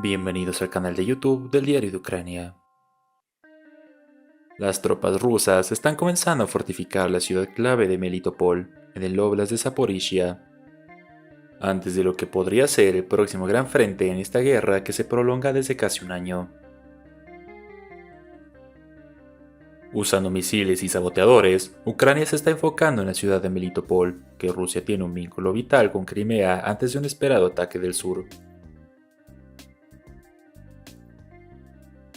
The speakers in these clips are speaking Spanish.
Bienvenidos al canal de YouTube del Diario de Ucrania. Las tropas rusas están comenzando a fortificar la ciudad clave de Melitopol, en el óblast de Zaporizhia, antes de lo que podría ser el próximo gran frente en esta guerra que se prolonga desde casi un año. Usando misiles y saboteadores, Ucrania se está enfocando en la ciudad de Melitopol, que Rusia tiene un vínculo vital con Crimea antes de un esperado ataque del sur.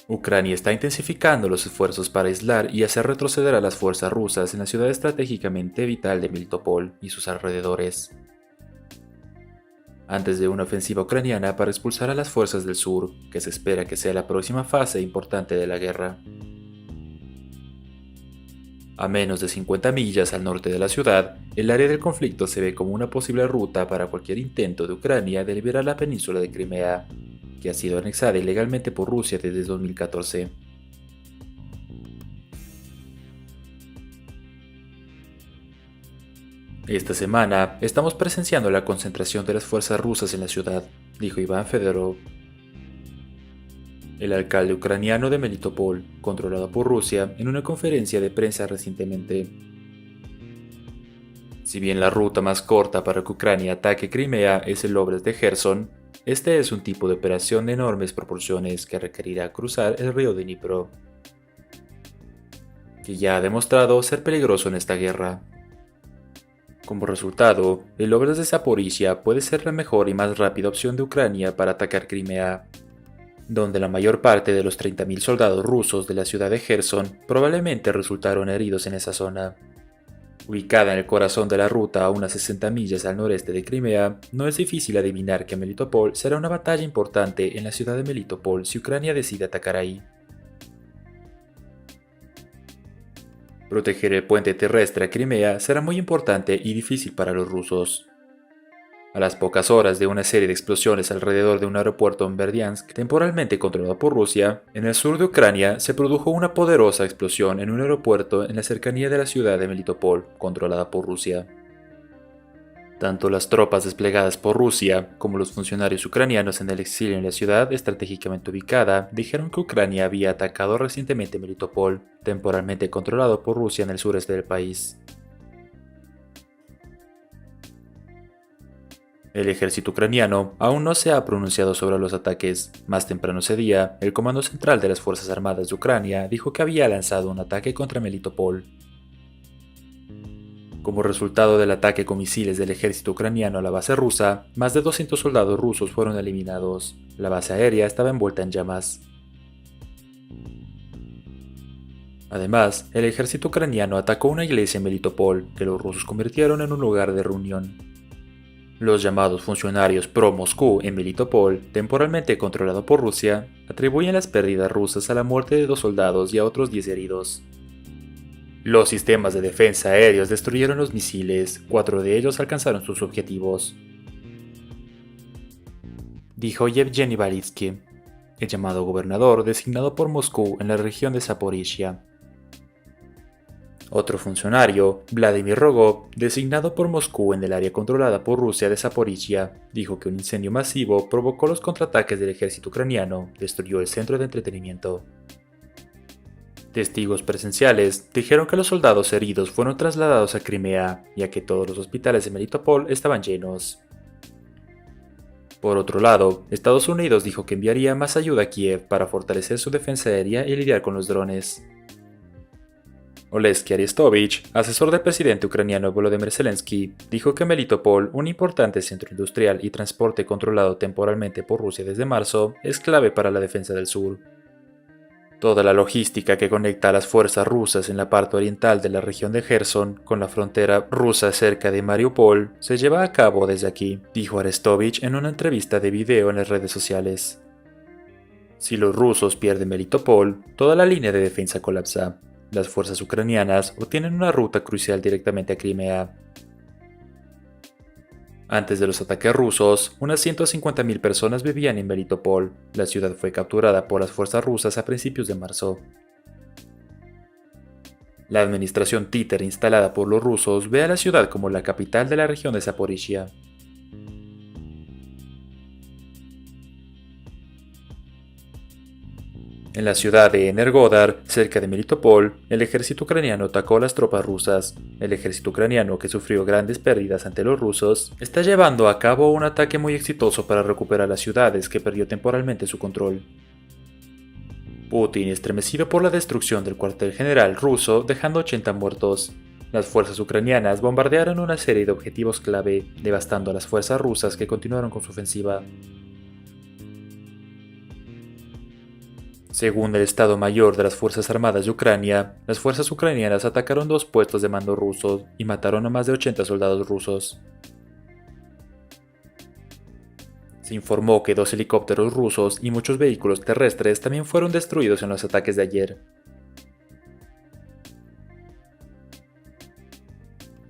Ucrania está intensificando los esfuerzos para aislar y hacer retroceder a las fuerzas rusas en la ciudad estratégicamente vital de Melitopol y sus alrededores, antes de una ofensiva ucraniana para expulsar a las fuerzas del sur, que se espera que sea la próxima fase importante de la guerra. A menos de 50 millas al norte de la ciudad, el área del conflicto se ve como una posible ruta para cualquier intento de Ucrania de liberar la península de Crimea, que ha sido anexada ilegalmente por Rusia desde 2014. Esta semana estamos presenciando la concentración de las fuerzas rusas en la ciudad, dijo Iván Fedorov, el alcalde ucraniano de Melitopol, controlado por Rusia, en una conferencia de prensa recientemente. Si bien la ruta más corta para que Ucrania ataque Crimea es el óblast de Gerson, este es un tipo de operación de enormes proporciones que requerirá cruzar el río de Dnipro, que ya ha demostrado ser peligroso en esta guerra. Como resultado, el óblast de Zaporizhia puede ser la mejor y más rápida opción de Ucrania para atacar Crimea, donde la mayor parte de los 30.000 soldados rusos de la ciudad de Gerson probablemente resultaron heridos en esa zona. Ubicada en el corazón de la ruta a unas 60 millas al noreste de Crimea, no es difícil adivinar que Melitopol será una batalla importante en la ciudad de Melitopol si Ucrania decide atacar ahí. Proteger el puente terrestre a Crimea será muy importante y difícil para los rusos. A las pocas horas de una serie de explosiones alrededor de un aeropuerto en Berdiansk, temporalmente controlado por Rusia, en el sur de Ucrania se produjo una poderosa explosión en un aeropuerto en la cercanía de la ciudad de Melitopol, controlada por Rusia. Tanto las tropas desplegadas por Rusia como los funcionarios ucranianos en el exilio en la ciudad estratégicamente ubicada dijeron que Ucrania había atacado recientemente Melitopol, temporalmente controlado por Rusia en el sureste del país. El ejército ucraniano aún no se ha pronunciado sobre los ataques. Más temprano ese día, el Comando Central de las Fuerzas Armadas de Ucrania dijo que había lanzado un ataque contra Melitopol. Como resultado del ataque con misiles del ejército ucraniano a la base rusa, más de 200 soldados rusos fueron eliminados. La base aérea estaba envuelta en llamas. Además, el ejército ucraniano atacó una iglesia en Melitopol, que los rusos convirtieron en un lugar de reunión. Los llamados funcionarios pro-Moscú en Melitopol, temporalmente controlado por Rusia, atribuyen las pérdidas rusas a la muerte de 2 soldados y a otros 10 heridos. Los sistemas de defensa aéreos destruyeron los misiles, 4 de ellos alcanzaron sus objetivos, dijo Yevgeny Balitsky, el llamado gobernador designado por Moscú en la región de Zaporizhia. Otro funcionario, Vladimir Rogov, designado por Moscú en el área controlada por Rusia de Zaporizhia, dijo que un incendio masivo provocó los contraataques del ejército ucraniano, destruyó el centro de entretenimiento. Testigos presenciales dijeron que los soldados heridos fueron trasladados a Crimea, ya que todos los hospitales de Melitopol estaban llenos. Por otro lado, Estados Unidos dijo que enviaría más ayuda a Kiev para fortalecer su defensa aérea y lidiar con los drones. Oleksiy Arestovich, asesor del presidente ucraniano Volodymyr Zelensky, dijo que Melitopol, un importante centro industrial y transporte controlado temporalmente por Rusia desde marzo, es clave para la defensa del sur. Toda la logística que conecta a las fuerzas rusas en la parte oriental de la región de Gerson con la frontera rusa cerca de Mariupol se lleva a cabo desde aquí, dijo Arestovich en una entrevista de video en las redes sociales. Si los rusos pierden Melitopol, toda la línea de defensa colapsa. Las fuerzas ucranianas obtienen una ruta crucial directamente a Crimea. Antes de los ataques rusos, unas 150.000 personas vivían en Melitopol. La ciudad fue capturada por las fuerzas rusas a principios de marzo. La administración títere instalada por los rusos ve a la ciudad como la capital de la región de Zaporizhia. En la ciudad de Energodar, cerca de Melitopol, el ejército ucraniano atacó a las tropas rusas. El ejército ucraniano, que sufrió grandes pérdidas ante los rusos, está llevando a cabo un ataque muy exitoso para recuperar las ciudades que perdió temporalmente su control. Putin, estremecido por la destrucción del cuartel general ruso, dejando 80 muertos. Las fuerzas ucranianas bombardearon una serie de objetivos clave, devastando a las fuerzas rusas que continuaron con su ofensiva. Según el Estado Mayor de las Fuerzas Armadas de Ucrania, las fuerzas ucranianas atacaron 2 puestos de mando rusos y mataron a más de 80 soldados rusos. Se informó que 2 helicópteros rusos y muchos vehículos terrestres también fueron destruidos en los ataques de ayer.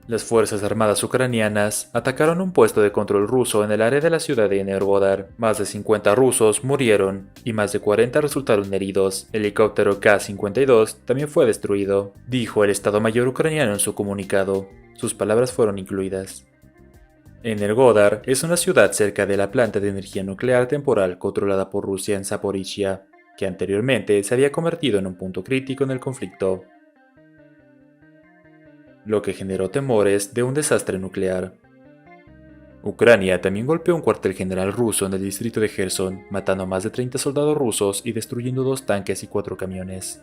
Las Fuerzas Armadas ucranianas atacaron un puesto de control ruso en el área de la ciudad de Energodar. Más de 50 rusos murieron y más de 40 resultaron heridos. El helicóptero K-52 también fue destruido, dijo el Estado Mayor ucraniano en su comunicado. Sus palabras fueron incluidas. Energodar es una ciudad cerca de la planta de energía nuclear temporal controlada por Rusia en Zaporizhia, que anteriormente se había convertido en un punto crítico en el conflicto, lo que generó temores de un desastre nuclear. Ucrania también golpeó un cuartel general ruso en el distrito de Gerson, matando a más de 30 soldados rusos y destruyendo 2 tanques y 4 camiones.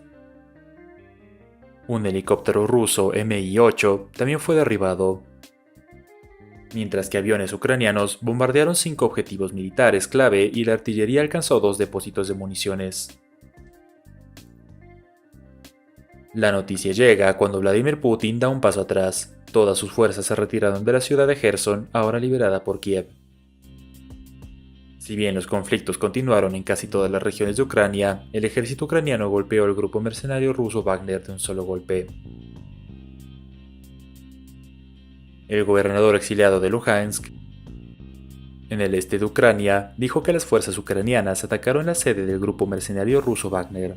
Un helicóptero ruso Mi-8 también fue derribado, mientras que aviones ucranianos bombardearon 5 objetivos militares clave y la artillería alcanzó 2 depósitos de municiones. La noticia llega cuando Vladimir Putin da un paso atrás. Todas sus fuerzas se retiraron de la ciudad de Gerson, ahora liberada por Kiev. Si bien los conflictos continuaron en casi todas las regiones de Ucrania, el ejército ucraniano golpeó al grupo mercenario ruso Wagner de un solo golpe. El gobernador exiliado de Luhansk, en el este de Ucrania, dijo que las fuerzas ucranianas atacaron la sede del grupo mercenario ruso Wagner.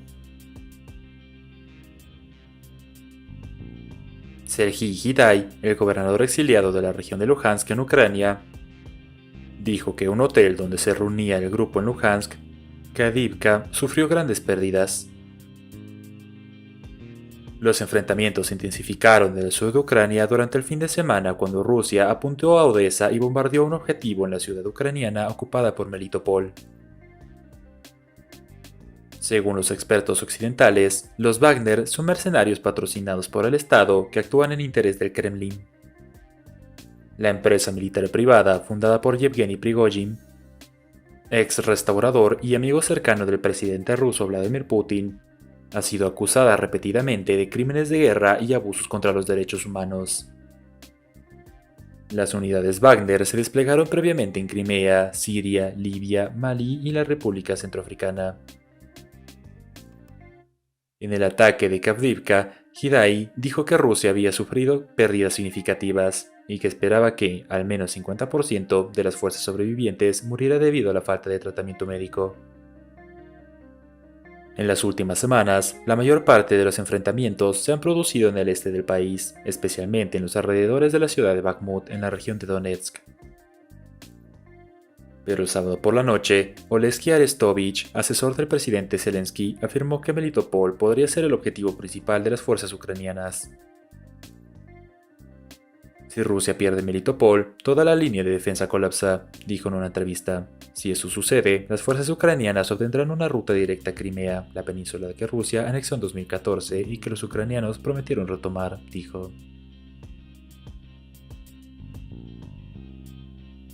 Serhiy Hidai, el gobernador exiliado de la región de Luhansk en Ucrania, dijo que un hotel donde se reunía el grupo en Luhansk, Kadivka, sufrió grandes pérdidas. Los enfrentamientos se intensificaron en el sur de Ucrania durante el fin de semana cuando Rusia apuntó a Odessa y bombardeó un objetivo en la ciudad ucraniana ocupada por Melitopol. Según los expertos occidentales, los Wagner son mercenarios patrocinados por el Estado que actúan en interés del Kremlin. La empresa militar privada, fundada por Yevgeny Prigozhin, ex restaurador y amigo cercano del presidente ruso Vladimir Putin, ha sido acusada repetidamente de crímenes de guerra y abusos contra los derechos humanos. Las unidades Wagner se desplegaron previamente en Crimea, Siria, Libia, Malí y la República Centroafricana. En el ataque de Kavdivka, Hidai dijo que Rusia había sufrido pérdidas significativas y que esperaba que al menos 50% de las fuerzas sobrevivientes muriera debido a la falta de tratamiento médico. En las últimas semanas, la mayor parte de los enfrentamientos se han producido en el este del país, especialmente en los alrededores de la ciudad de Bakhmut en la región de Donetsk. Pero el sábado por la noche, Oleksiy Arestovich, asesor del presidente Zelensky, afirmó que Melitopol podría ser el objetivo principal de las fuerzas ucranianas. Si Rusia pierde Melitopol, toda la línea de defensa colapsa, dijo en una entrevista. Si eso sucede, las fuerzas ucranianas obtendrán una ruta directa a Crimea, la península que Rusia anexó en 2014 y que los ucranianos prometieron retomar, dijo.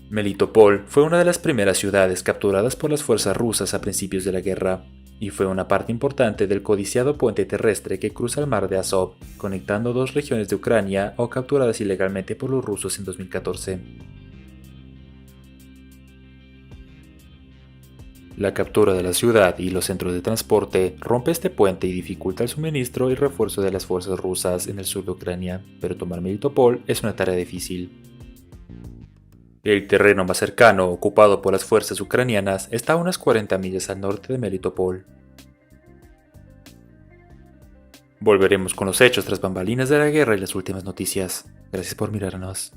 Melitopol fue una de las primeras ciudades capturadas por las fuerzas rusas a principios de la guerra, y fue una parte importante del codiciado puente terrestre que cruza el mar de Azov, conectando 2 regiones de Ucrania o capturadas ilegalmente por los rusos en 2014. La captura de la ciudad y los centros de transporte rompe este puente y dificulta el suministro y refuerzo de las fuerzas rusas en el sur de Ucrania, pero tomar Melitopol es una tarea difícil. El terreno más cercano, ocupado por las fuerzas ucranianas, está a unas 40 millas al norte de Melitopol. Volveremos con los hechos tras bambalinas de la guerra y las últimas noticias. Gracias por mirarnos.